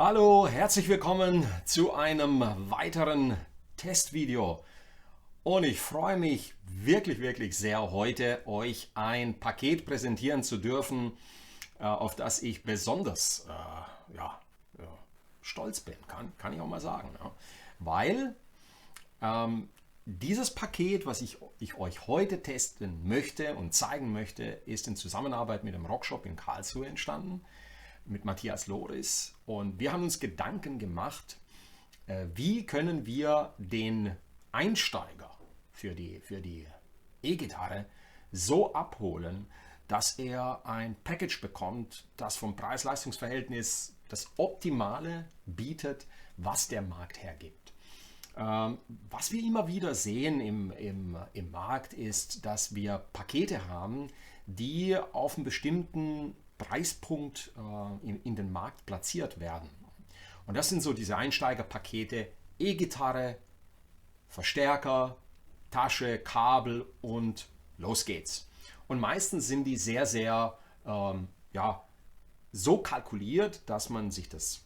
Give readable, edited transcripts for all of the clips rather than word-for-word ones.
Hallo, herzlich willkommen zu einem weiteren Testvideo. Und ich freue mich wirklich sehr, heute euch ein Paket präsentieren zu dürfen, auf das ich besonders stolz bin, kann ich auch mal sagen. Ja. Weil dieses Paket, was ich euch heute testen möchte und zeigen möchte, ist in Zusammenarbeit mit dem Rockshop in Karlsruhe entstanden, mit Matthias Loris. Und wir haben uns Gedanken gemacht, wie können wir den Einsteiger für die E-Gitarre so abholen, dass er ein Package bekommt, das vom Preis-Leistungs-Verhältnis das Optimale bietet, was der Markt hergibt. Was wir immer wieder sehen im Markt ist, dass wir Pakete haben, die auf einen bestimmten Preispunkt in den Markt platziert werden. Und das sind so diese Einsteigerpakete: E-Gitarre, Verstärker, Tasche, Kabel und los geht's. Und meistens sind die sehr so kalkuliert, dass man sich das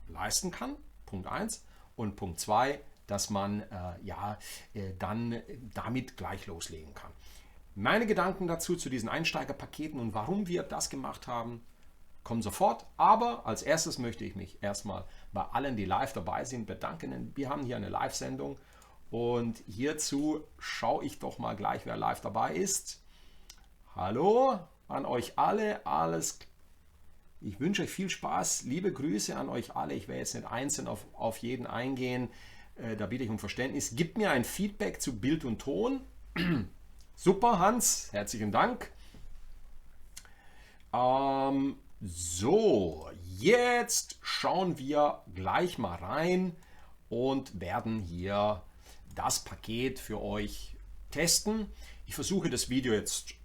leisten kann. Punkt 1. Und Punkt 2, dass man dann damit gleich loslegen kann. Meine Gedanken dazu zu diesen Einsteigerpaketen und warum wir das gemacht haben, kommen sofort. Aber als erstes möchte ich mich erstmal bei allen, die live dabei sind, bedanken. Wir haben hier eine Live-Sendung und hierzu schaue ich doch mal gleich, wer live dabei ist. Hallo an euch alle, ich wünsche euch viel Spaß, liebe Grüße an euch alle. Ich werde jetzt nicht einzeln auf jeden eingehen, da bitte ich um Verständnis. Gebt mir ein Feedback zu Bild und Ton. Super, Hans, herzlichen Dank. So, jetzt schauen wir gleich mal rein und werden hier das Paket für euch testen. Ich versuche das Video jetzt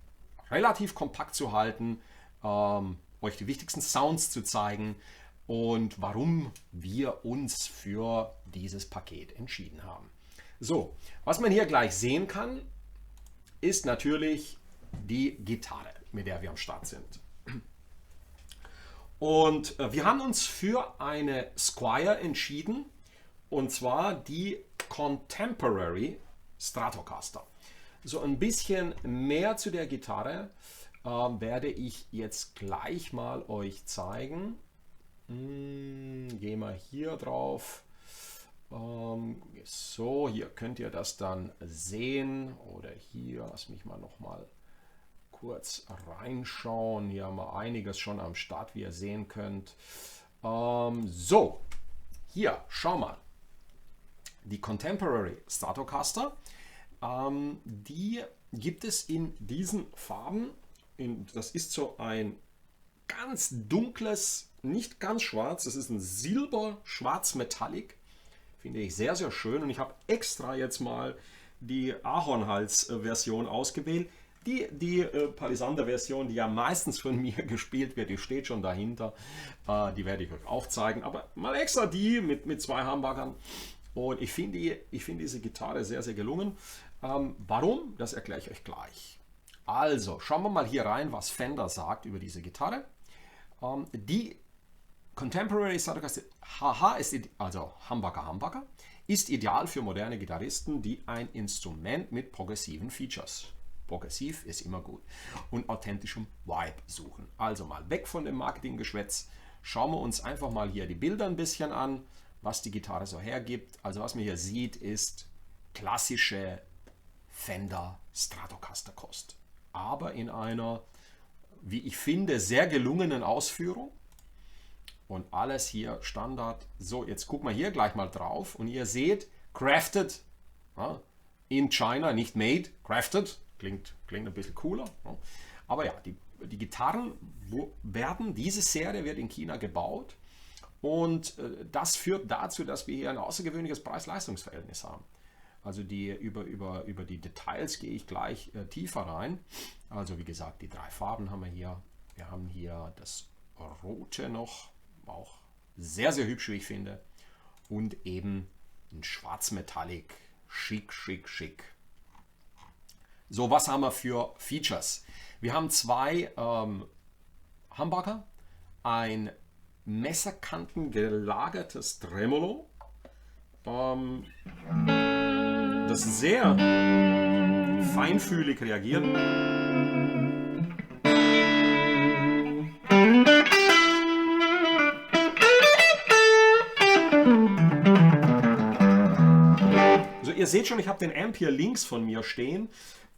relativ kompakt zu halten, euch die wichtigsten Sounds zu zeigen und warum wir uns für dieses Paket entschieden haben. So, was man hier gleich sehen kann, ist natürlich die Gitarre, mit der wir am Start sind. Und wir haben uns für eine Squier entschieden, und zwar die Contemporary Stratocaster. So ein bisschen mehr zu der Gitarre werde ich jetzt gleich mal euch zeigen. Gehen wir hier drauf. So, hier könnt ihr das dann sehen. Oder hier, lass mich mal noch mal kurz reinschauen. Hier haben wir einiges schon am Start, wie ihr sehen könnt. So, hier, schau mal. Die Contemporary Stratocaster, die gibt es in diesen Farben. Das ist so ein ganz dunkles, nicht ganz schwarz, das ist ein Silber-Schwarz-Metallic. Finde ich sehr schön, und ich habe extra jetzt mal die Ahornhals-Version ausgewählt. Die Palisander-Version, die ja meistens von mir gespielt wird, die steht schon dahinter. Die werde ich euch auch zeigen. Aber mal extra die mit zwei Humbuckern. Und ich finde diese Gitarre sehr gelungen. Warum? Das erkläre ich euch gleich. Also, schauen wir mal hier rein, was Fender sagt über diese Gitarre. Die Contemporary Stratocaster HH also Humbucker, ist ideal für moderne Gitarristen, die ein Instrument mit progressiven Features, progressiv ist immer gut, und authentischem Vibe suchen. Also mal weg von dem Marketinggeschwätz, schauen wir uns einfach mal hier die Bilder ein bisschen an, was die Gitarre so hergibt. Also was man hier sieht, ist klassische Fender Stratocaster Kost, aber in einer, wie ich finde, sehr gelungenen Ausführung. Und alles hier Standard. So, jetzt gucken wir hier gleich mal drauf und ihr seht, crafted, ja, in China, nicht made, crafted, klingt ein bisschen cooler. Ja. Aber ja, die Gitarren diese Serie wird in China gebaut, und das führt dazu, dass wir hier ein außergewöhnliches Preis-Leistungs-Verhältnis haben. Also über die Details gehe ich gleich tiefer rein. Also wie gesagt, die drei Farben haben wir hier. Wir haben hier das Rote noch, auch sehr hübsch, wie ich finde. Und eben ein Schwarz-Metallic, schick. So, was haben wir für Features? Wir haben zwei Humbucker, ein Messerkanten gelagertes Tremolo, das sehr feinfühlig reagiert. Also ihr seht schon, ich habe den Amp hier links von mir stehen.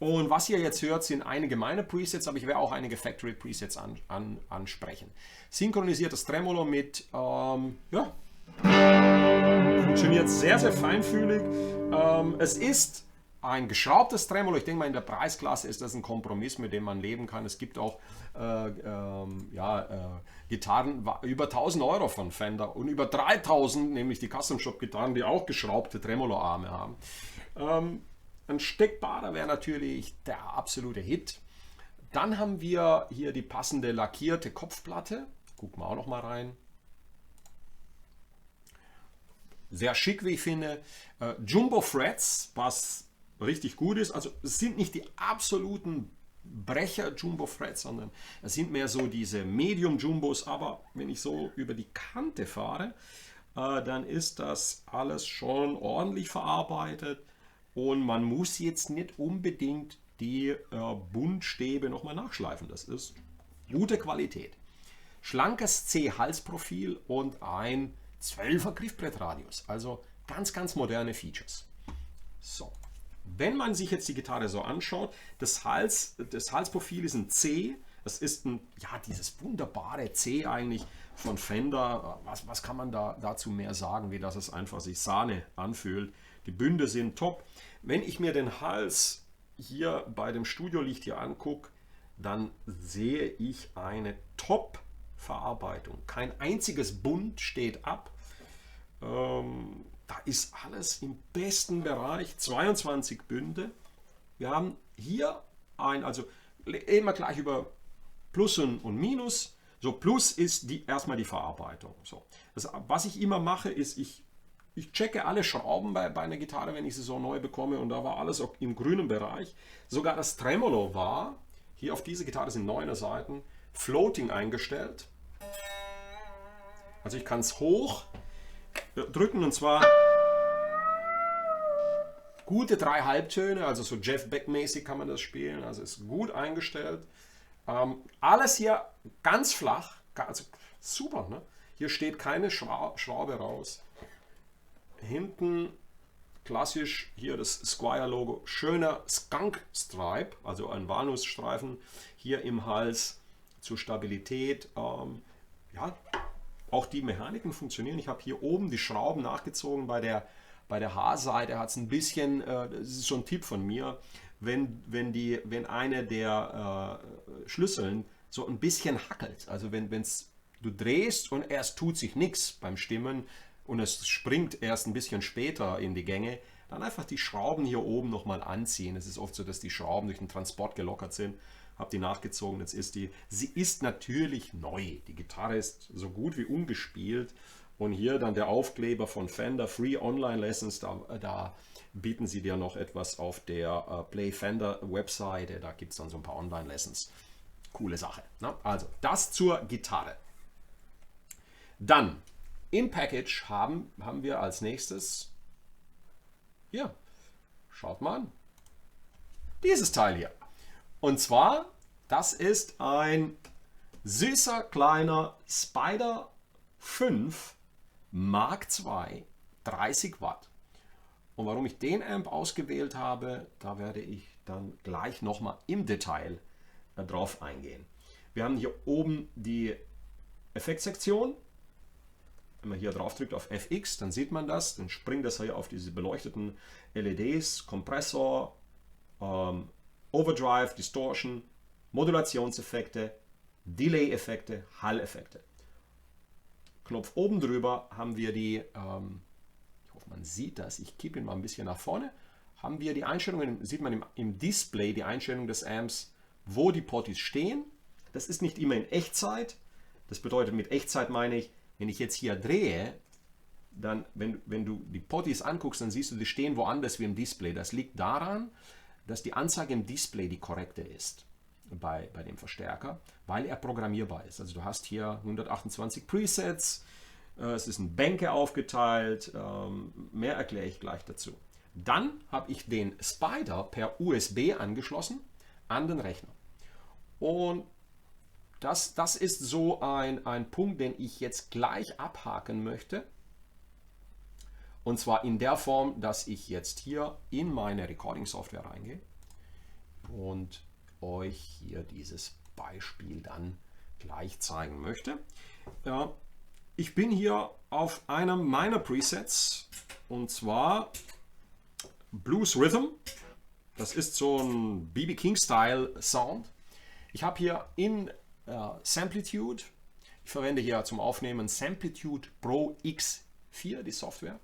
Und was ihr jetzt hört, sind einige meiner Presets, aber ich werde auch einige Factory Presets ansprechen. Synchronisiertes Tremolo mit, ja, funktioniert sehr, sehr feinfühlig. Es ist ein geschraubtes Tremolo. Ich denke mal, in der Preisklasse ist das ein Kompromiss, mit dem man leben kann. Es gibt auch Gitarren über 1000 Euro von Fender und über 3000, nämlich die Custom Shop Gitarren, die auch geschraubte Tremolo-Arme haben. Ein steckbarer wäre natürlich der absolute Hit. Dann haben wir hier die passende lackierte Kopfplatte. Gucken wir auch noch mal rein. Sehr schick, wie ich finde. Jumbo Frets, was richtig gut ist. Also es sind nicht die absoluten Brecher Jumbo Frets, sondern es sind mehr so diese Medium Jumbos. Aber wenn ich so über die Kante fahre, dann ist das alles schon ordentlich verarbeitet. Und man muss jetzt nicht unbedingt die Buntstäbe nochmal nachschleifen. Das ist gute Qualität. Schlankes C-Halsprofil und ein 12er Griffbrettradius. Also ganz, ganz moderne Features. So, wenn man sich jetzt die Gitarre so anschaut, das Halsprofil ist ein C. Das ist ein, ja, dieses wunderbare C eigentlich von Fender. Was kann man dazu mehr sagen, wie dass es einfach sich Sahne anfühlt. Die Bünde sind top. Wenn ich mir den Hals hier bei dem Studiolicht hier angucke, dann sehe ich eine Top-Verarbeitung. Kein einziges Bund steht ab. Da ist alles im besten Bereich. 22 Bünde. Wir haben hier also immer gleich über Plus und Minus. So, Plus ist erstmal die Verarbeitung. So. Was ich immer mache, ist, ich checke alle Schrauben bei einer Gitarre, wenn ich sie so neu bekomme, und da war alles im grünen Bereich. Sogar das Tremolo war, hier auf diese Gitarre sind 9er Saiten, floating eingestellt. Also ich kann es hoch drücken, und zwar gute 3 Halbtöne, also so Jeff Beck mäßig kann man das spielen, also ist gut eingestellt. Alles hier ganz flach, also super, ne? Hier steht keine Schraube raus. Hinten klassisch hier das Squier-Logo, schöner Skunk-Stripe, also ein Walnussstreifen hier im Hals zur Stabilität. Ja, auch die Mechaniken funktionieren. Ich habe hier oben die Schrauben nachgezogen. Bei der H-Seite hat es ein bisschen, das ist so ein Tipp von mir, wenn eine der Schlüsseln so ein bisschen hackelt, also wenn du drehst und erst tut sich nichts beim Stimmen, und es springt erst ein bisschen später in die Gänge, dann einfach die Schrauben hier oben nochmal anziehen. Es ist oft so, dass die Schrauben durch den Transport gelockert sind. Habe die nachgezogen, jetzt ist sie ist natürlich neu. Die Gitarre ist so gut wie ungespielt. Und hier dann der Aufkleber von Fender, Free Online Lessons, da bieten sie dir noch etwas auf der Play Fender Webseite. Da gibt es dann so ein paar Online Lessons. Coole Sache. Ne? Also das zur Gitarre. Dann im Package haben wir als nächstes, hier, schaut mal an, dieses Teil hier. Und zwar, das ist ein süßer kleiner Spider 5 Mark II 30 Watt. Und warum ich den Amp ausgewählt habe, da werde ich dann gleich nochmal im Detail drauf eingehen. Wir haben hier oben die Effektsektion. Wenn man hier drauf drückt auf FX, dann sieht man das, dann springt das hier auf diese beleuchteten LEDs, Kompressor, Overdrive, Distortion, Modulationseffekte, Delay-Effekte, Hall-Effekte. Knopf oben drüber haben wir die, ich hoffe man sieht das, ich kippe ihn mal ein bisschen nach vorne, haben wir die Einstellungen, sieht man im Display die Einstellung des Amps, wo die Potties stehen. Das ist nicht immer in Echtzeit, das bedeutet, mit Echtzeit meine ich, wenn ich jetzt hier drehe, dann, wenn du die Potties anguckst, dann siehst du, die stehen woanders wie im Display. Das liegt daran, dass die Anzeige im Display die korrekte ist. bei dem Verstärker, weil er programmierbar ist. Also du hast hier 128 Presets, es ist in Bänke aufgeteilt, mehr erkläre ich gleich dazu. Dann habe ich den Spider per USB angeschlossen an den Rechner. Und das ist so ein Punkt, den ich jetzt gleich abhaken möchte. Und zwar in der Form, dass ich jetzt hier in meine Recording-Software reingehe und euch hier dieses Beispiel dann gleich zeigen möchte. Ja, ich bin hier auf einem meiner Presets und zwar Blues Rhythm. Das ist so ein B.B. King-Style Sound. Ich habe hier in Samplitude, ich verwende hier zum Aufnehmen Samplitude Pro X4, die Software.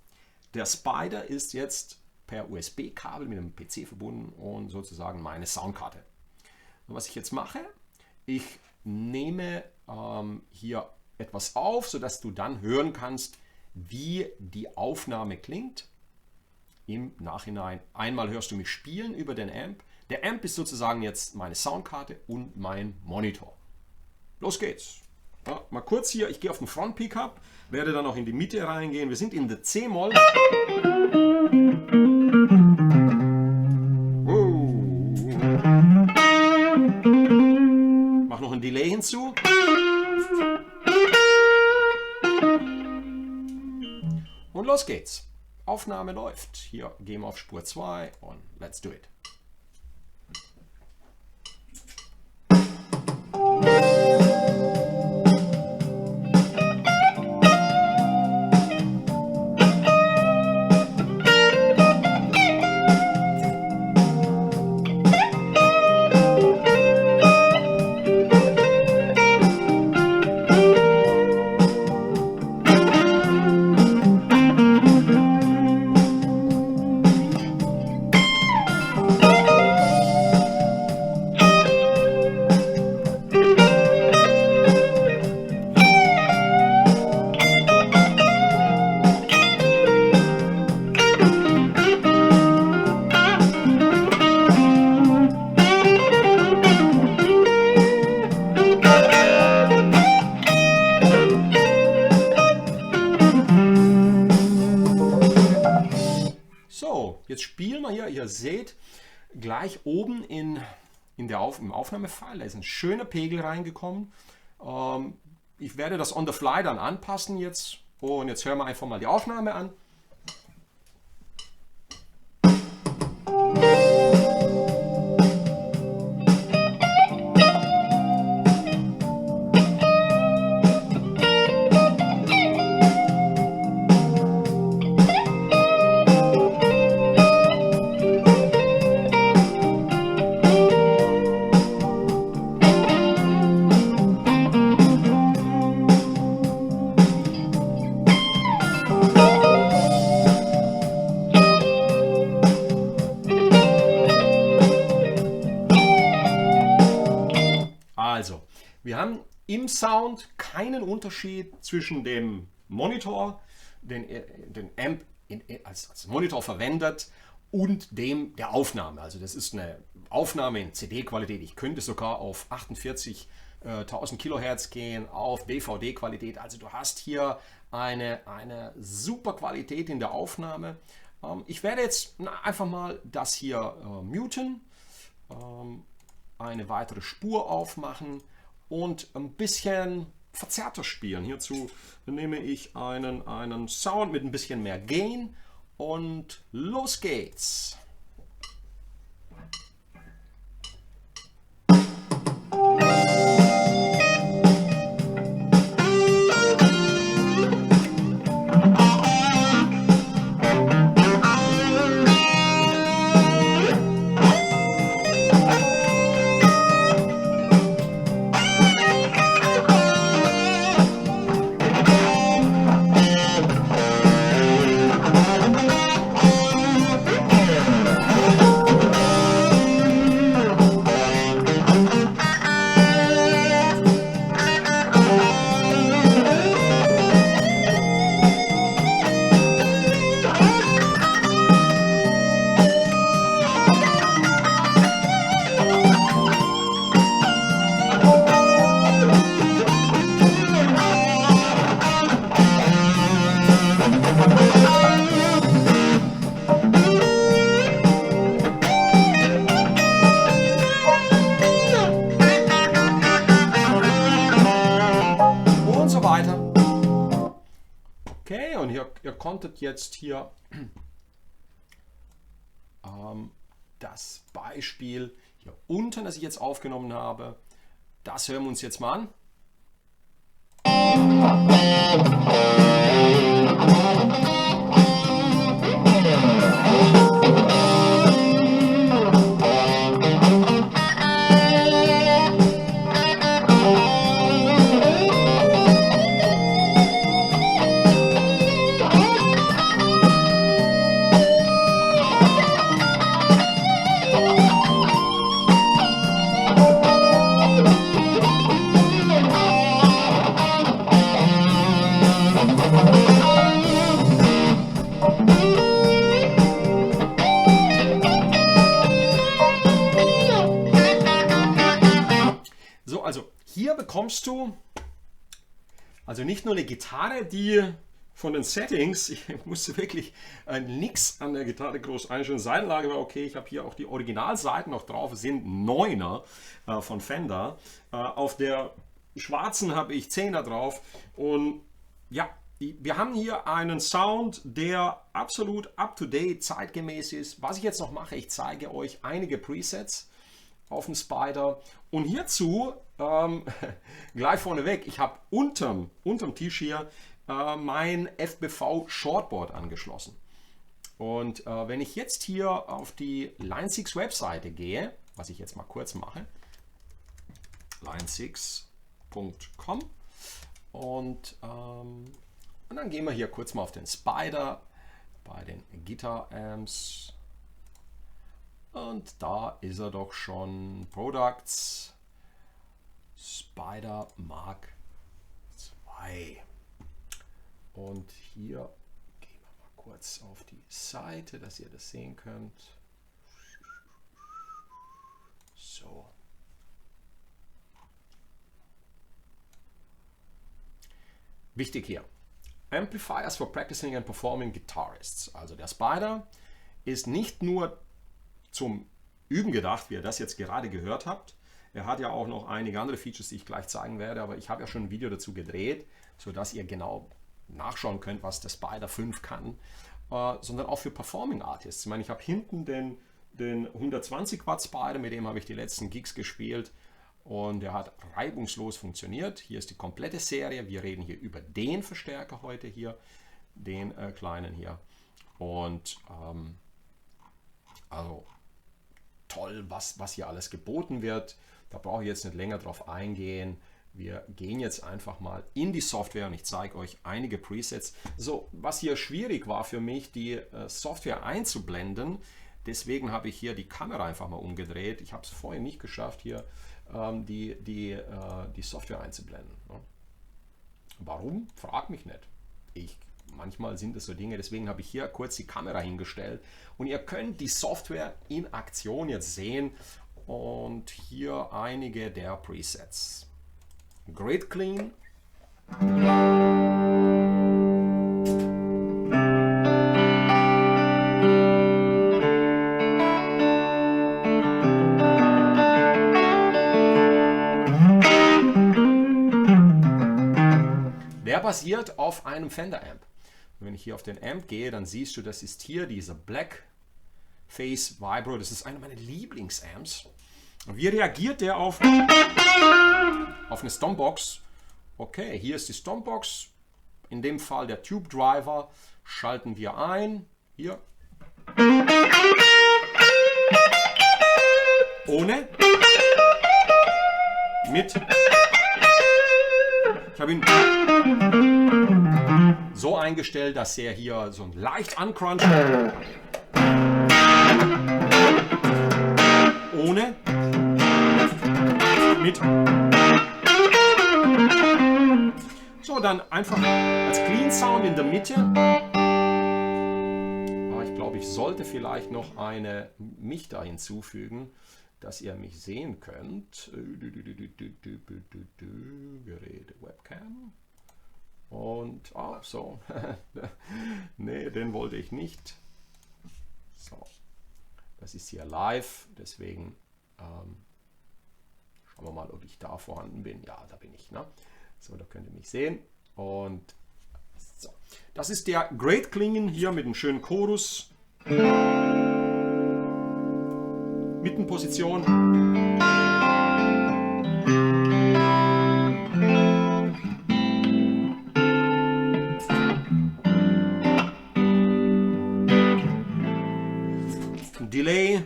Der Spider ist jetzt per USB-Kabel mit einem PC verbunden und sozusagen meine Soundkarte. Und was ich jetzt mache, ich nehme hier etwas auf, sodass du dann hören kannst, wie die Aufnahme klingt. Im Nachhinein einmal hörst du mich spielen über den Amp. Der Amp ist sozusagen jetzt meine Soundkarte und mein Monitor. Los geht's. Ja, mal kurz hier, ich gehe auf den Front Pickup, werde dann auch in die Mitte reingehen. Wir sind in der C-Moll. Mach noch ein Delay hinzu. Und los geht's. Aufnahme läuft. Hier gehen wir auf Spur 2 und let's do it. So, jetzt spielen wir hier, ihr seht, gleich oben im Aufnahmefile, da ist ein schöner Pegel reingekommen. Ich werde das on the fly dann anpassen jetzt und jetzt hören wir einfach mal die Aufnahme an. Also, wir haben im Sound keinen Unterschied zwischen dem Monitor, den Amp als Monitor verwendet, und dem der Aufnahme. Also das ist eine Aufnahme in CD-Qualität. Ich könnte sogar auf 48.000 Kilohertz gehen, auf DVD-Qualität. Also du hast hier eine super Qualität in der Aufnahme. Ich werde jetzt einfach mal das hier muten. Eine weitere Spur aufmachen und ein bisschen verzerrter spielen. Hierzu nehme ich einen Sound mit ein bisschen mehr Gain und los geht's. ihr konntet jetzt hier das Beispiel hier unten, das ich jetzt aufgenommen habe, das hören wir uns jetzt mal an. So, also hier bekommst du also nicht nur eine Gitarre, die von den Settings, ich musste wirklich nichts an der Gitarre groß einstellen, Seitenlage war okay, ich habe hier auch die Originalseiten noch drauf, es sind 9er von Fender, auf der schwarzen habe ich 10er drauf und ja, wir haben hier einen Sound, der absolut up-to-date, zeitgemäß ist. Was ich jetzt noch mache, ich zeige euch einige Presets auf dem Spider und hierzu gleich vorneweg, ich habe unterm Tisch hier mein FBV Shortboard angeschlossen und wenn ich jetzt hier auf die Line 6 Webseite gehe, was ich jetzt mal kurz mache, line6.com und dann gehen wir hier kurz mal auf den Spider bei den Guitar Amps. Und da ist er doch schon. Products Spider Mark II. Und hier gehen wir mal kurz auf die Seite, dass ihr das sehen könnt. So. Wichtig hier. Amplifiers for practicing and performing guitarists. Also der Spider ist nicht nur zum Üben gedacht, wie ihr das jetzt gerade gehört habt. Er hat ja auch noch einige andere Features, die ich gleich zeigen werde, aber ich habe ja schon ein Video dazu gedreht, sodass ihr genau nachschauen könnt, was der Spider 5 kann, sondern auch für Performing Artists. Ich meine, ich habe hinten den 120 Watt Spider, mit dem habe ich die letzten Gigs gespielt und der hat reibungslos funktioniert. Hier ist die komplette Serie, wir reden hier über den Verstärker heute hier, den kleinen hier und also toll, was hier alles geboten wird. Da brauche ich jetzt nicht länger drauf eingehen. Wir gehen jetzt einfach mal in die Software und ich zeige euch einige Presets. So, was hier schwierig war für mich, die Software einzublenden. Deswegen habe ich hier die Kamera einfach mal umgedreht. Ich habe es vorher nicht geschafft, hier die Software einzublenden. Warum? Frag mich nicht. Manchmal sind es so Dinge, deswegen habe ich hier kurz die Kamera hingestellt und ihr könnt die Software in Aktion jetzt sehen und hier einige der Presets. Grid Clean. Der basiert auf einem Fender Amp. Wenn ich hier auf den Amp gehe, dann siehst du, das ist hier dieser Black Face Vibro. Das ist einer meiner Lieblingsamps. Und wie reagiert der auf eine Stompbox? Okay, hier ist die Stompbox. In dem Fall der Tube Driver. Schalten wir ein. Hier. Ohne. Mit. Ich habe ihn so eingestellt, dass er hier so ein leicht ancruncht. Ohne. Mit. So, dann einfach als Clean Sound in der Mitte. Aber ich glaube, ich sollte vielleicht noch mich da hinzufügen, dass ihr mich sehen könnt. Geräte, Webcam. Und, so. Nee, den wollte ich nicht. So. Das ist hier live, deswegen schauen wir mal, ob ich da vorhanden bin. Ja, da bin ich. Ne? So, da könnt ihr mich sehen. Und So. Das ist der Great Klingen hier mit einem schönen Chorus. Mittenposition. Ein Delay.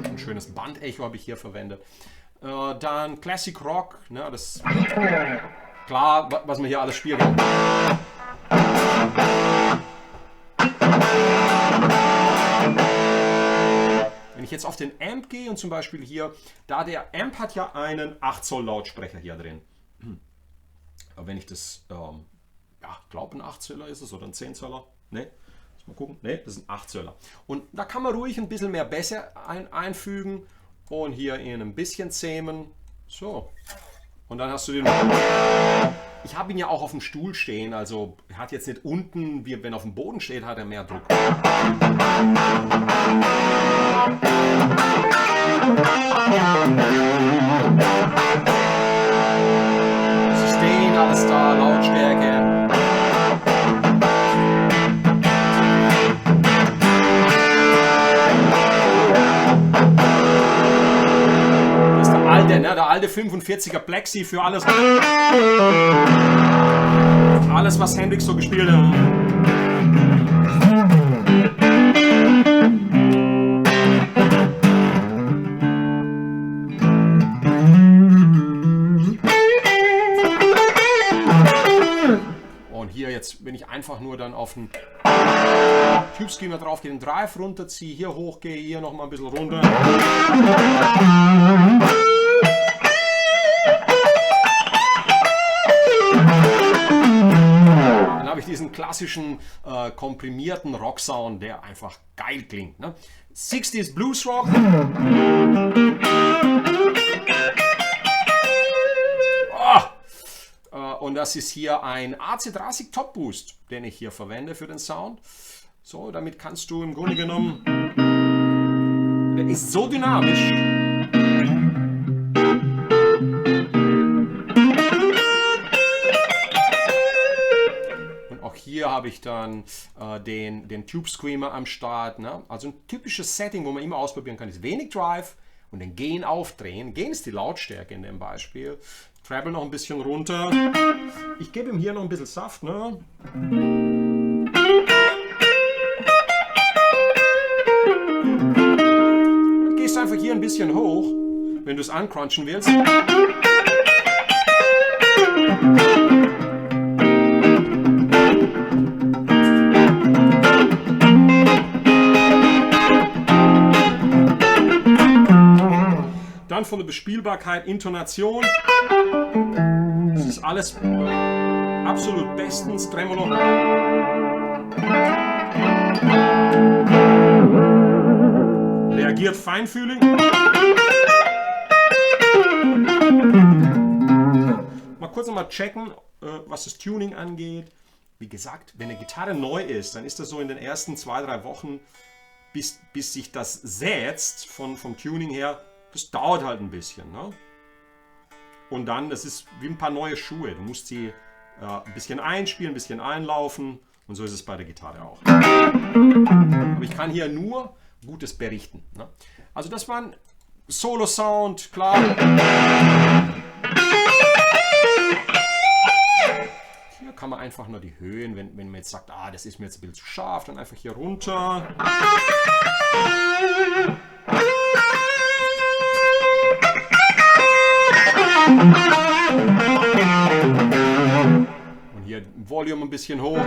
Ein schönes Bandecho habe ich hier verwendet. Dann Classic Rock. Ne, das ist klar, was man hier alles spielen kann. Wenn ich jetzt auf den Amp gehe und zum Beispiel hier, da der Amp hat ja einen 8 Zoll Lautsprecher hier drin. Aber wenn ich das, ja, glaube ein 8 Zöller ist es oder ein 10 Zöller. Ne, mal gucken. Ne, das ist ein 8 Zöller. Und da kann man ruhig ein bisschen mehr Bässe einfügen und hier in ein bisschen zähmen. So. Und dann hast du den. Ich habe ihn ja auch auf dem Stuhl stehen, also er hat jetzt nicht unten, wie wenn er auf dem Boden steht, hat er mehr Druck. Sustain, alles da, Lautstärke. Der alte 45er Plexi für alles, was Hendrix so gespielt hat. Und hier jetzt, wenn ich einfach nur dann auf den Tube Screamer drauf gehe, den Drive runterziehe, hier hochgehe, hier nochmal ein bisschen runter. Diesen klassischen komprimierten Rock-Sound, der einfach geil klingt. Ne? 60s Blues Rock. Und das ist hier ein AC30 Top Boost, den ich hier verwende für den Sound. So, damit kannst du im Grunde genommen, der ist so dynamisch. Hier habe ich dann den Tube Screamer am Start. Ne? Also ein typisches Setting, wo man immer ausprobieren kann, ist wenig Drive und den Gain aufdrehen. Gain ist die Lautstärke in dem Beispiel. Treble noch ein bisschen runter. Ich gebe ihm hier noch ein bisschen Saft. Ne? Und gehst einfach hier ein bisschen hoch, wenn du es uncrunchen willst. Dann von der Bespielbarkeit, Intonation. Das ist alles absolut bestens. Tremolo. Reagiert feinfühlig. Mal kurz nochmal checken, was das Tuning angeht. Wie gesagt, wenn eine Gitarre neu ist, dann ist das so in den ersten 2-3 Wochen, bis sich das setzt vom Tuning her. Das dauert halt ein bisschen. Ne? Und dann, das ist wie ein paar neue Schuhe. Du musst sie ein bisschen einspielen, ein bisschen einlaufen. Und so ist es bei der Gitarre auch. Aber ich kann hier nur Gutes berichten. Ne? Also das war ein Solo-Sound, klar. Hier kann man einfach nur die Höhen, wenn man jetzt sagt, das ist mir jetzt ein bisschen zu scharf, dann einfach hier runter. Und hier Volume ein bisschen hoch.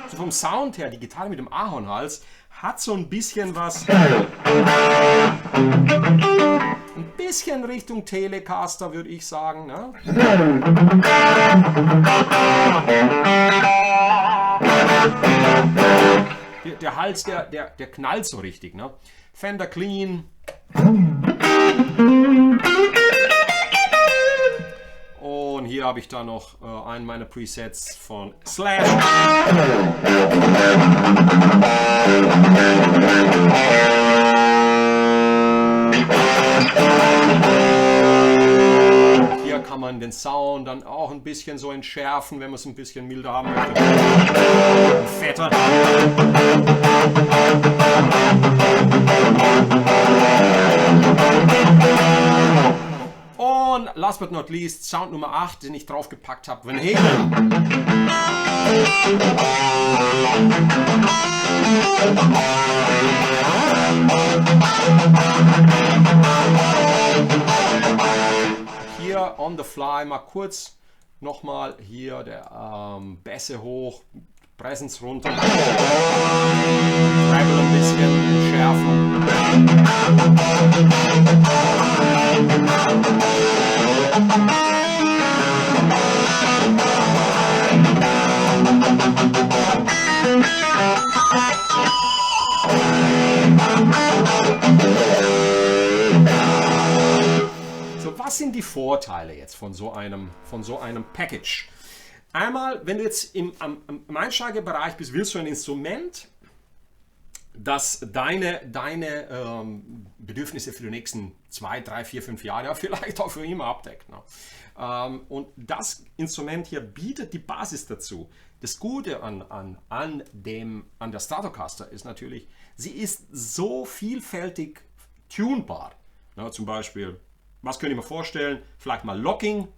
So vom Sound her, die Gitarre mit dem Ahornhals hat so ein bisschen was. Ein bisschen Richtung Telecaster, würde ich sagen. Ne? Der Hals, der knallt so richtig. Ne? Fender Clean. Und Hier habe ich da noch einen meiner Presets von Slash. Hier kann man den Sound dann auch ein bisschen so entschärfen, wenn man es ein bisschen milder haben möchte. Und fetter. Und last but not least, Sound Nummer 8, den ich draufgepackt habe, Van Halen. Hier on the fly mal kurz nochmal hier der Bässe hoch, Presence runter, Treble ein bisschen schärfen. So, was sind die Vorteile jetzt von so einem Package? Einmal, wenn du jetzt im Einsteigerbereich bist, willst du ein Instrument, das deine Bedürfnisse für die nächsten 2, 3, 4, 5 Jahre, vielleicht auch für immer abdeckt. Ne? Und das Instrument hier bietet die Basis dazu. Das Gute an der Stratocaster ist natürlich, sie ist so vielfältig tunbar. Ne? Zum Beispiel, was könnte ich mir vorstellen? Vielleicht mal Locking.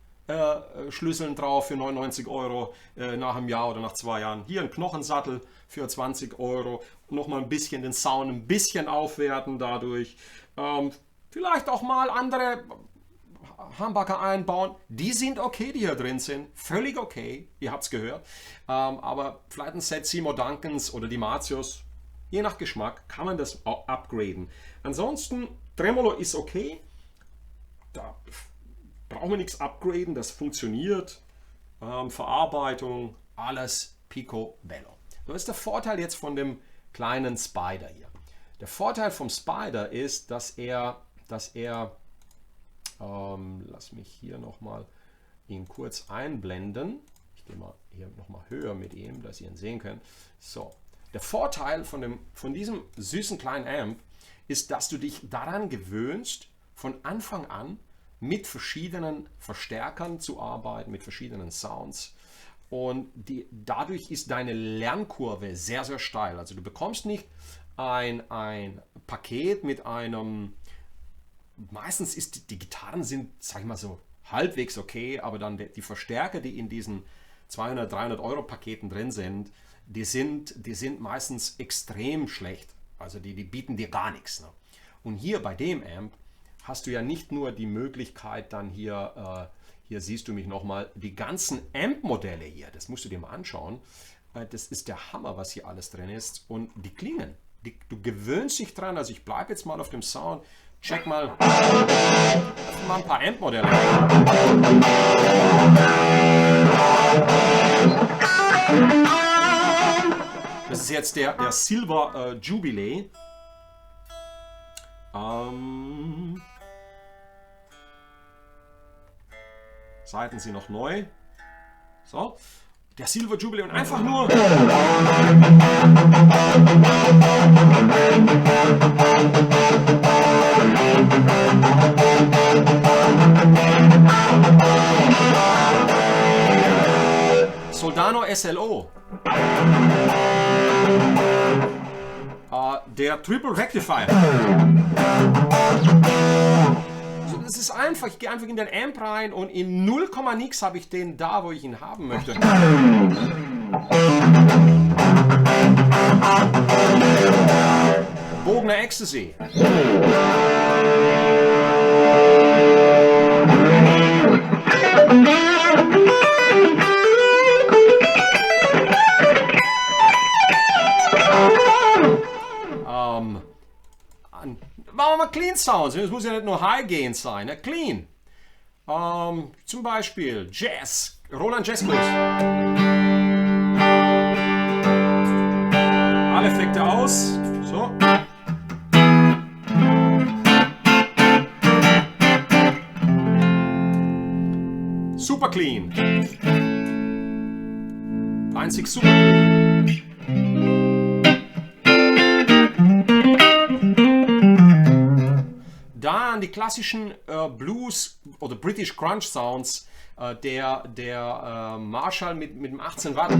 Schlüsseln drauf für 99 Euro nach einem Jahr oder nach 2 Jahren. Hier ein Knochensattel für 20 Euro. Nochmal ein bisschen den Sound ein bisschen aufwerten dadurch. Vielleicht auch mal andere Humbucker einbauen. Die sind okay, die hier drin sind. Völlig okay. Ihr habt es gehört. Aber vielleicht ein Set Seymour Duncans oder die Martius. Je nach Geschmack kann man das auch upgraden. Ansonsten, Tremolo ist okay. Da brauchen wir nichts upgraden, das funktioniert. Verarbeitung, alles picobello. Das ist der Vorteil jetzt von dem kleinen Spider hier. Der Vorteil vom Spider ist, dass er lass mich hier nochmal ihn kurz einblenden. Ich gehe mal hier nochmal höher mit ihm, dass ihr ihn sehen könnt. So, der Vorteil von diesem süßen kleinen Amp ist, dass du dich daran gewöhnst, von Anfang an mit verschiedenen Verstärkern zu arbeiten, mit verschiedenen Sounds. Und dadurch ist deine Lernkurve sehr, sehr steil. Also du bekommst nicht ein Paket mit einem, meistens ist die Gitarren sind, sag ich mal so, halbwegs okay, aber dann die Verstärker, die in diesen 200, 300 Euro Paketen drin sind, die sind meistens extrem schlecht. Also die bieten dir gar nichts. Ne? Und hier bei dem Amp hast du ja nicht nur die Möglichkeit, dann hier siehst du mich nochmal, die ganzen Amp-Modelle hier, das musst du dir mal anschauen. Das ist der Hammer, was hier alles drin ist. Und die klingen, du gewöhnst dich dran. Also ich bleibe jetzt mal auf dem Sound. Check mal ein paar Amp-Modelle. Das ist jetzt der Silver Jubilee. Seiten sind noch neu. So, der Silver Jubilee und einfach nur. Soldano SLO. Der Triple Rectifier. Es ist einfach, ich gehe einfach in den Amp rein und in 0, nix habe ich den da, wo ich ihn haben möchte. Bogner Ecstasy. Machen wir mal Clean Sounds. Es muss ja nicht nur High Gain sein. Ne? Clean. Zum Beispiel Jazz. Roland Jazz Blues. Alle Effekte aus. So. Super clean. clean. 1,6 super clean. Dann die klassischen Blues oder British Grunge Sounds, der Marshall mit dem 18 Watt.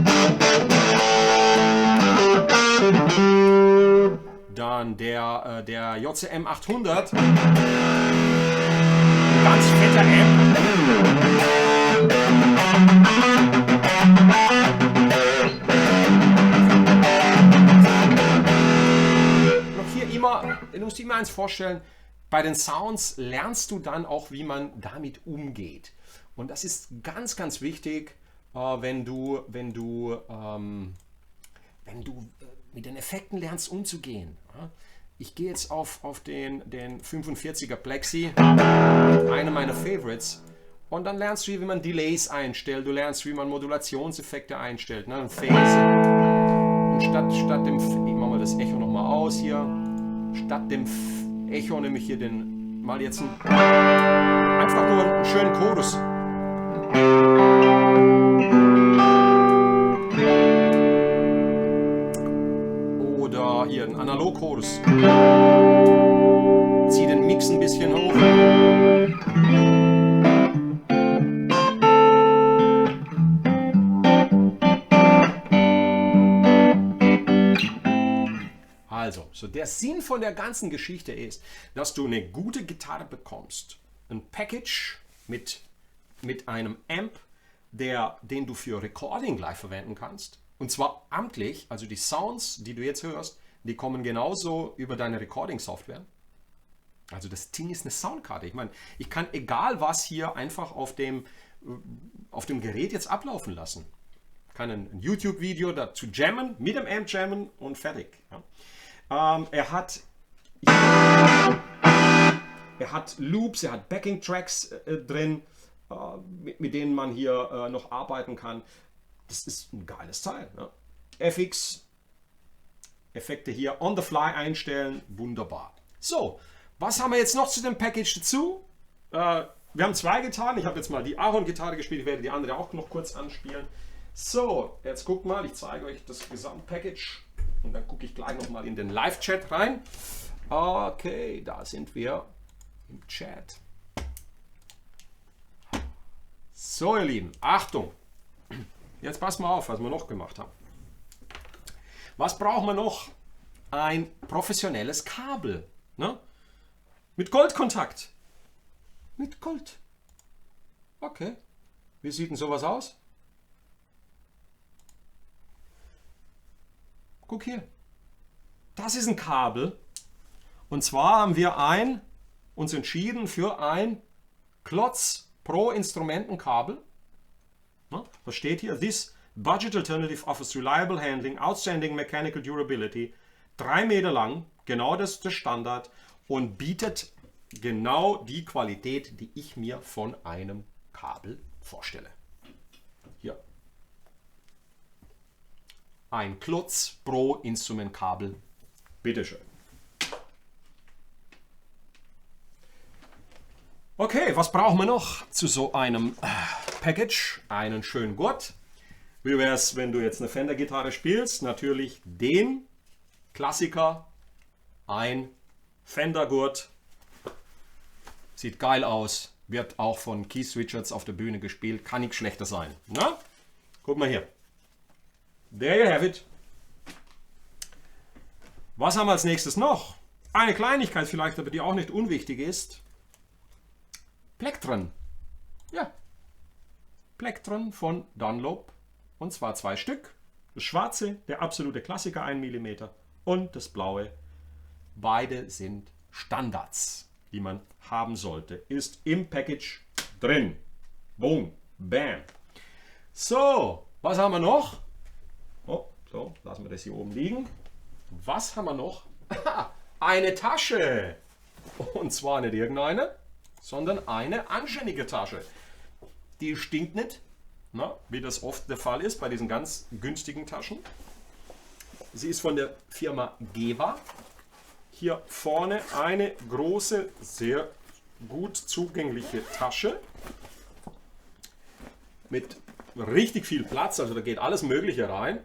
Dann der JCM 800. Ganz fetter Amp. Noch hier immer, du musst dir immer eins vorstellen, bei den Sounds lernst du dann auch, wie man damit umgeht. Und das ist ganz, ganz wichtig, wenn du mit den Effekten lernst umzugehen. Ich gehe jetzt auf den 45er Plexi, einer meiner Favorites, und dann lernst du, wie man Delays einstellt, du lernst, wie man Modulationseffekte einstellt, ne? Phase. Und statt dem, ich mache mal das Echo nochmal aus hier, statt dem Echo nehme ich hier mal jetzt einfach nur einen schönen Chorus. Oder hier einen Analog-Chorus. Zieh den Mix ein bisschen hoch. Also, so der Sinn von der ganzen Geschichte ist, dass du eine gute Gitarre bekommst. Ein Package mit einem Amp, den du für Recording gleich verwenden kannst. Und zwar amtlich, also die Sounds, die du jetzt hörst, die kommen genauso über deine Recording-Software. Also das Ding ist eine Soundkarte. Ich meine, ich kann egal was hier einfach auf dem Gerät jetzt ablaufen lassen. Ich kann ein YouTube-Video dazu jammen, mit dem Amp jammen und fertig. Ja. Er hat Loops, er hat Backing-Tracks drin, mit denen man hier noch arbeiten kann. Das ist ein geiles Teil. Ne? FX, Effekte hier on the fly einstellen, wunderbar. So, was haben wir jetzt noch zu dem Package dazu? Wir haben zwei Gitarren. Ich habe jetzt mal die Ahorn-Gitarre gespielt, ich werde die andere auch noch kurz anspielen. So, jetzt guckt mal, ich zeige euch das Gesamtpackage und dann gucke ich gleich nochmal in den Live-Chat rein. Okay, da sind wir im Chat. So, ihr Lieben, Achtung! Jetzt passt mal auf, was wir noch gemacht haben. Was brauchen wir noch? Ein professionelles Kabel. Ne? Mit Goldkontakt. Mit Gold. Okay. Wie sieht denn sowas aus? Guck hier. Das ist ein Kabel. Und zwar haben wir uns entschieden für ein Klotz Pro Instrumentenkabel. Was steht hier? This budget alternative offers reliable handling, outstanding mechanical durability, 3 Meter lang, genau das ist der Standard und bietet genau die Qualität, die ich mir von einem Kabel vorstelle. Hier. Ein Klotz Pro Instrumentkabel. Bitteschön. Okay, was brauchen wir noch zu so einem Package? Einen schönen Gurt. Wie wäre es, wenn du jetzt eine Fender-Gitarre spielst? Natürlich den Klassiker, ein Fender-Gurt. Sieht geil aus, wird auch von Keith Richards auf der Bühne gespielt, kann nicht schlechter sein. Na? Guck mal hier. There you have it. Was haben wir als nächstes noch? Eine Kleinigkeit vielleicht, aber die auch nicht unwichtig ist. Plektren. Ja. Plektren von Dunlop. Und zwar 2 Stück. Das schwarze, der absolute Klassiker, 1 mm. Und das blaue. Beide sind Standards, die man haben sollte. Ist im Package drin. Boom. Bam. So, was haben wir noch? Oh, so, lassen wir das hier oben liegen. Was haben wir noch? Eine Tasche. Und zwar nicht irgendeine, sondern eine anständige Tasche. Die stinkt nicht, na, wie das oft der Fall ist bei diesen ganz günstigen Taschen. Sie ist von der Firma Geva. Hier vorne eine große, sehr gut zugängliche Tasche. mit richtig viel Platz, also da geht alles Mögliche rein.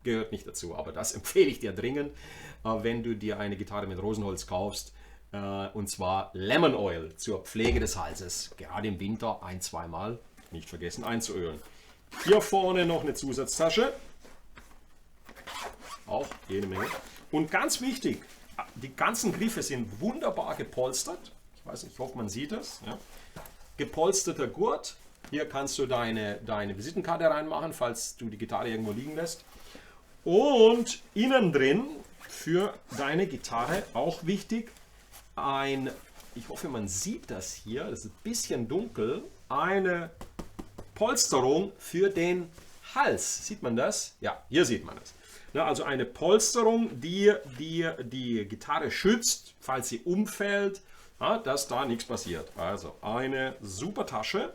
Gehört nicht dazu, aber das empfehle ich dir dringend, wenn du dir eine Gitarre mit Rosenholz kaufst. Und zwar Lemon Oil zur Pflege des Halses. Gerade im Winter 1-2 Mal nicht vergessen einzuölen. Hier vorne noch eine Zusatztasche. Auch jede Menge. Und ganz wichtig, die ganzen Griffe sind wunderbar gepolstert. Ich weiß nicht, ich hoffe, man sieht das. Ja. Gepolsterter Gurt. Hier kannst du deine Visitenkarte reinmachen, falls du die Gitarre irgendwo liegen lässt. Und innen drin für deine Gitarre auch wichtig, ich hoffe, man sieht das hier, das ist ein bisschen dunkel, eine Polsterung für den Hals. Sieht man das? Ja, hier sieht man es. Ja, also eine Polsterung, die die Gitarre schützt, falls sie umfällt, ja, dass da nichts passiert. Also eine super Tasche,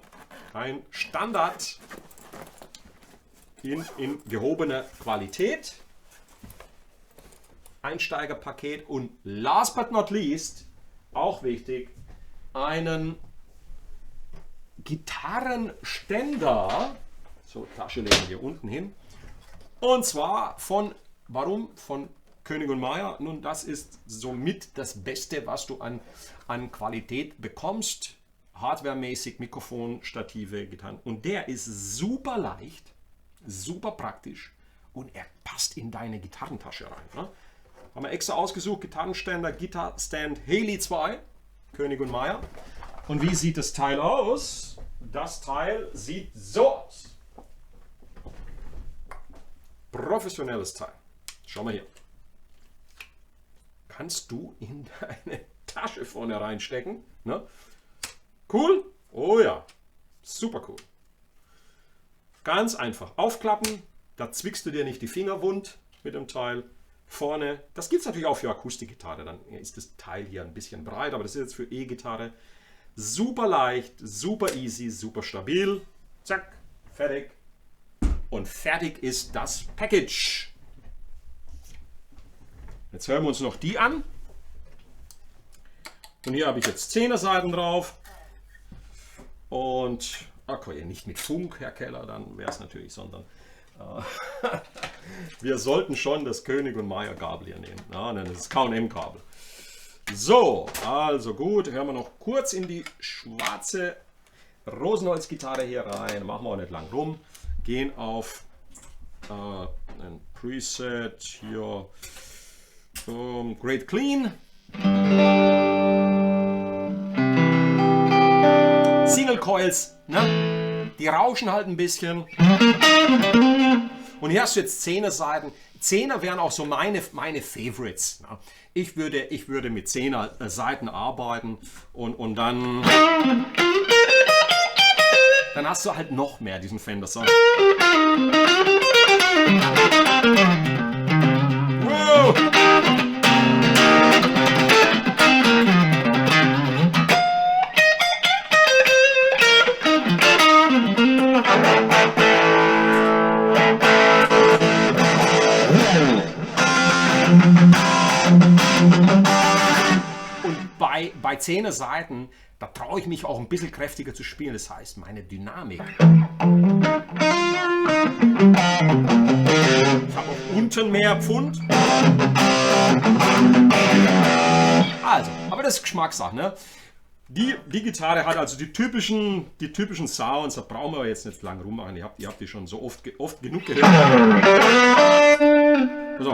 ein Standard in gehobener Qualität. Einsteigerpaket und last but not least, auch wichtig, einen Gitarrenständer. So, Tasche legen wir unten hin. Und zwar von Koenig & Meier. Nun, das ist somit das Beste, was du an Qualität bekommst. Hardwaremäßig, Mikrofon, Stative, Gitarren. Und der ist super leicht, super praktisch und er passt in deine Gitarrentasche rein. Ne? Haben wir extra ausgesucht, Gitarrenständer, Guitar Stand Haley 2, Koenig & Meier. Und wie sieht das Teil aus? Das Teil sieht so aus. Professionelles Teil. Schau mal hier. Kannst du in deine Tasche vorne reinstecken. Ne? Cool? Oh ja. Super cool. Ganz einfach aufklappen. Da zwickst du dir nicht die Finger wund mit dem Teil. Vorne, das gibt es natürlich auch für Akustikgitarre, dann ist das Teil hier ein bisschen breit, aber das ist jetzt für E-Gitarre. Super leicht, super easy, super stabil. Zack, fertig. Und fertig ist das Package. Jetzt hören wir uns noch die an. Und hier habe ich jetzt 10er Seiten drauf. Und, okay, nicht mit Funk, Herr Keller, dann wäre es natürlich, sondern wir sollten schon das Koenig & Meier Kabel hier nehmen. Ja, das ist K&M Kabel. So, also gut, hören wir noch kurz in die schwarze Rosenholz-Gitarre hier rein. Machen wir auch nicht lang rum. Gehen auf ein Preset hier. Great Clean. Single Coils, ne? Die rauschen halt ein bisschen. Und hier hast du jetzt 10er Seiten. 10er wären auch so meine Favorites. Ne? Ich würde mit 10er Seiten arbeiten und dann hast du halt noch mehr diesen Fender Sound. Wow. Und bei 10er Seiten, da traue ich mich auch ein bisschen kräftiger zu spielen. Das heißt, meine Dynamik. Ich habe auch unten mehr Pfund. Also, aber das ist Geschmackssache, ne? Die Gitarre hat also die typischen Sounds, da brauchen wir jetzt nicht lang rummachen. Ihr habt die schon so oft genug gehört. So.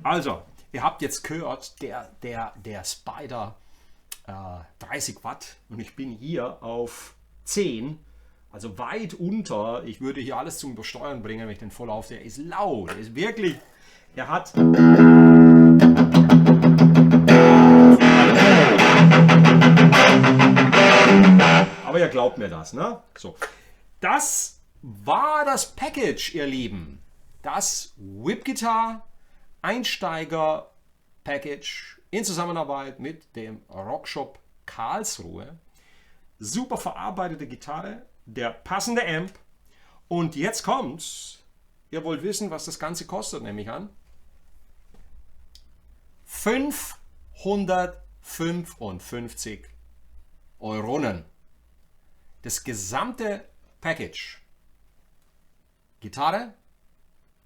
Also, ihr habt jetzt gehört, der Spider 30 Watt und ich bin hier auf 10, also weit unter. Ich würde hier alles zum Übersteuern bringen, wenn ich den voll auf. Der ist laut, der ist wirklich, er hat... Aber ihr glaubt mir das, ne? So. Das war das Package, ihr Lieben. Das Whip-Guitar Einsteiger Package in Zusammenarbeit mit dem Rockshop Karlsruhe. Super verarbeitete Gitarre, der passende Amp. Und jetzt kommt's. Ihr wollt wissen, was das Ganze kostet, nehme ich an. 555 Euronen. Das gesamte Package. Gitarre,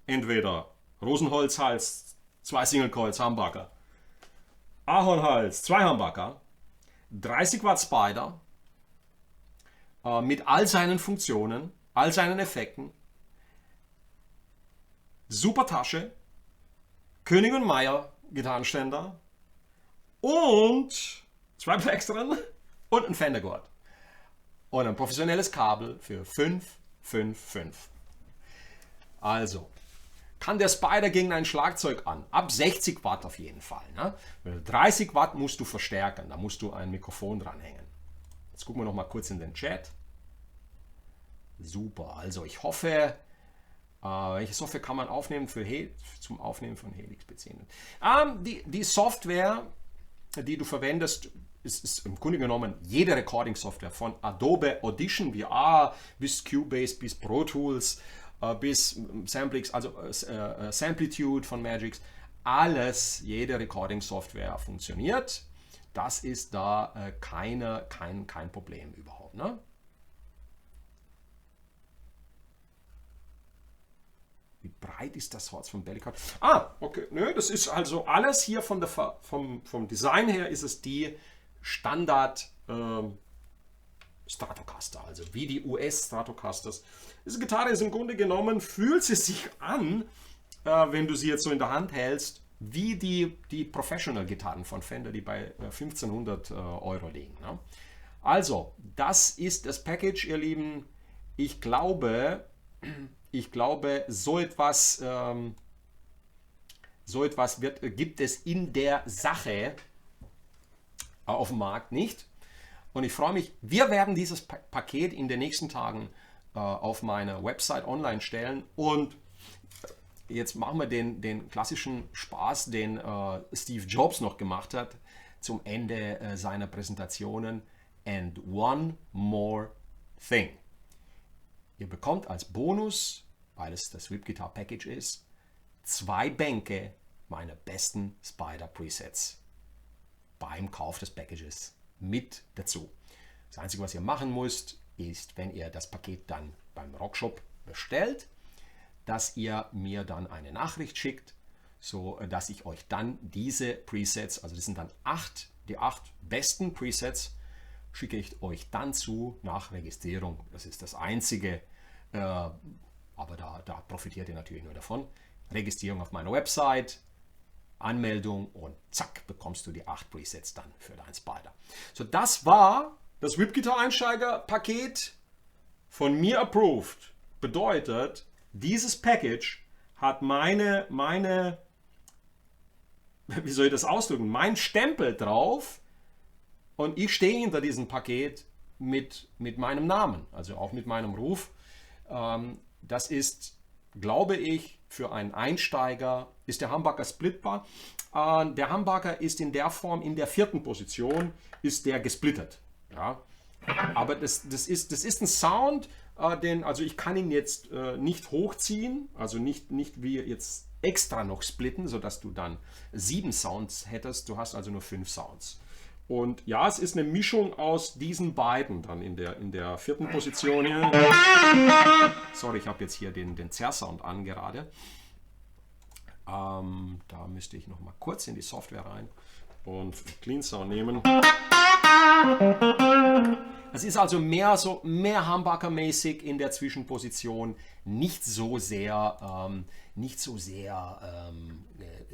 entweder Rosenholzhals, 2 Single Coils Humbucker, Ahornhals, 2 Humbucker, 30 Watt Spider mit all seinen Funktionen, all seinen Effekten, super Tasche, König und Meyer Gitarrenständer und 2 Plex drin und ein Fendergurt und ein professionelles Kabel für 555. Also, kann der Spider gegen ein Schlagzeug an? Ab 60 Watt auf jeden Fall. Ne? 30 Watt musst du verstärken, da musst du ein Mikrofon dranhängen. Jetzt gucken wir noch mal kurz in den Chat. Super, also ich hoffe, welche Software kann man aufnehmen zum Aufnehmen von Helix beziehen? Die Software, die du verwendest, ist im Grunde genommen jede Recording-Software von Adobe Audition VR bis Cubase bis Pro Tools bis Samplix, also Samplitude von Magix. Alles, jede Recording-Software funktioniert. Das ist da kein Problem überhaupt. Ne? Wie breit ist das Holz von Bellicat? Okay. Nö, das ist also alles hier vom Design her ist es die Standard Stratocaster, also wie die US Stratocasters. Diese Gitarre ist im Grunde genommen, fühlt sie sich an, wenn du sie jetzt so in der Hand hältst, wie die Professional-Gitarren von Fender, die bei 1500 Euro liegen. Ne? Also, das ist das Package, ihr Lieben. Ich glaube, so etwas gibt es in der Sache auf dem Markt nicht. Und ich freue mich, wir werden dieses Paket in den nächsten Tagen auf meine Website online stellen. Und jetzt machen wir den klassischen Spaß, den Steve Jobs noch gemacht hat zum Ende seiner Präsentationen. And one more thing. Ihr bekommt als Bonus, weil es das Whip Guitar Package ist, 2 Bänke meiner besten Spider Presets beim Kauf des Packages mit dazu. Das Einzige, was ihr machen müsst, ist, wenn ihr das Paket dann beim Rockshop bestellt, dass ihr mir dann eine Nachricht schickt, so dass ich euch dann diese Presets, also das sind dann die 8 besten Presets, schicke ich euch dann zu nach Registrierung. Das ist das Einzige, aber da profitiert ihr natürlich nur davon. Registrierung auf meiner Website, Anmeldung und zack, bekommst du die 8 Presets dann für deinen Spider. So, das war das Whip Guitar Einsteiger Paket von mir approved. Bedeutet, dieses Package hat wie soll ich das ausdrücken, mein Stempel drauf und ich stehe hinter diesem Paket mit meinem Namen, also auch mit meinem Ruf. Das ist, glaube ich, für einen Einsteiger ist der Humbucker splitbar. Der Humbucker ist in der Form, in der 4. Position, ist der gesplittert. Ja? Aber das ist ein Sound, also ich kann ihn jetzt nicht hochziehen, also nicht wie jetzt extra noch splitten, sodass du dann 7 Sounds hättest. Du hast also nur 5 Sounds. Und ja, es ist eine Mischung aus diesen beiden dann in der 4. Position hier. Sorry, ich habe jetzt hier den Zerrsound an gerade. Da müsste ich noch mal kurz in die Software rein und Clean Sound nehmen. Es ist also mehr Humbucker-mäßig in der Zwischenposition, nicht so sehr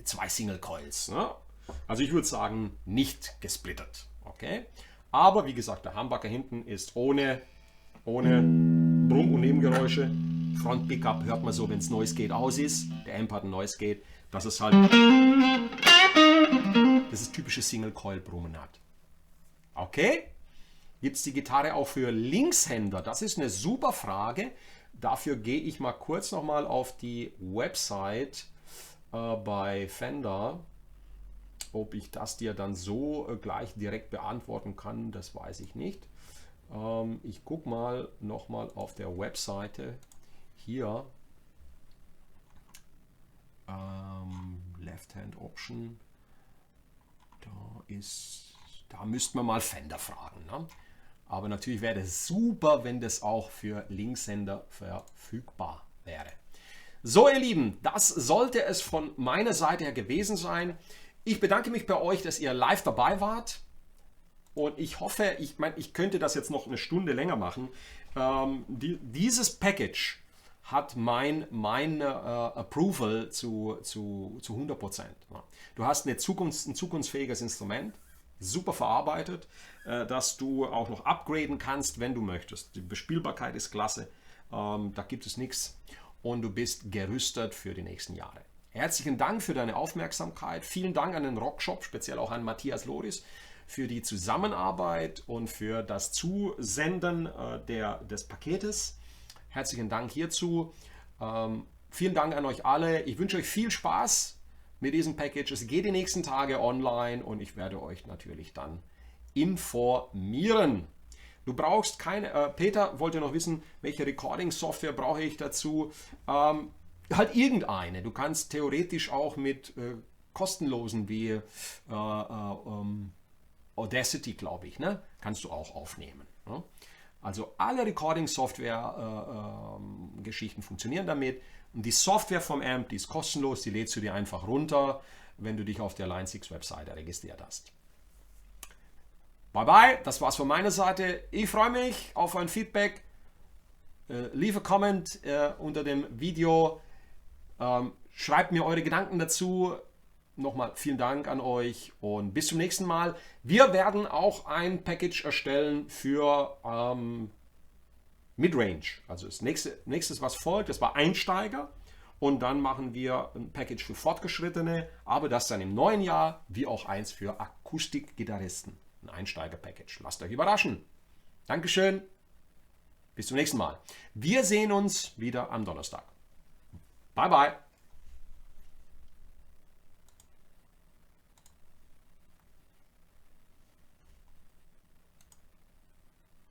2 Single Coils. Ne? Also ich würde sagen, nicht gesplittert. Okay? Aber wie gesagt, der Humbucker hinten ist ohne Brumm- und Nebengeräusche. Front Pickup hört man so, wenn es Noise Gate aus ist. Der Amp hat ein Noise Gate, dass es halt dieses typische Single Coil Brummen hat. Okay? Gibt es die Gitarre auch für Linkshänder? Das ist eine super Frage. Dafür gehe ich mal kurz nochmal auf die Website bei Fender. Ob ich das dir dann so gleich direkt beantworten kann, das weiß ich nicht. Ich gucke mal nochmal auf der Webseite hier. Left Hand Option. Da müssten wir mal Fender fragen. Ne? Aber natürlich wäre es super, wenn das auch für Linkshänder verfügbar wäre. So, ihr Lieben, das sollte es von meiner Seite her gewesen sein. Ich bedanke mich bei euch, dass ihr live dabei wart. Und ich hoffe, ich könnte das jetzt noch eine Stunde länger machen. Dieses Package hat mein Approval zu 100%. Du hast ein zukunftsfähiges Instrument, super verarbeitet, dass du auch noch upgraden kannst, wenn du möchtest. Die Bespielbarkeit ist klasse, da gibt es nichts und du bist gerüstet für die nächsten Jahre. Herzlichen Dank für deine Aufmerksamkeit. Vielen Dank an den Rockshop, speziell auch an Matthias Loris, für die Zusammenarbeit und für das Zusenden des Paketes. Herzlichen Dank hierzu. Vielen Dank an euch alle. Ich wünsche euch viel Spaß mit diesem Package. Es geht die nächsten Tage online und ich werde euch natürlich dann informieren. Du brauchst keine, Peter wollte noch wissen, welche Recording-Software brauche ich dazu. Halt irgendeine. Du kannst theoretisch auch mit kostenlosen wie Audacity, glaube ich, ne? Kannst du auch aufnehmen. Ne? Also alle Recording-Software-Geschichten funktionieren damit. Und die Software vom Amp, die ist kostenlos, die lädst du dir einfach runter, wenn du dich auf der Line 6 Webseite registriert hast. Bye bye, das war's von meiner Seite. Ich freue mich auf ein Feedback. Leave a comment unter dem Video. Schreibt mir eure Gedanken dazu. Nochmal vielen Dank an euch und bis zum nächsten Mal. Wir werden auch ein Package erstellen für Midrange. Also das nächste, was folgt, das war Einsteiger. Und dann machen wir ein Package für Fortgeschrittene, aber das dann im neuen Jahr, wie auch eins für Akustikgitarristen. Ein Einsteiger-Package. Lasst euch überraschen. Dankeschön. Bis zum nächsten Mal. Wir sehen uns wieder am Donnerstag. Bye, bye.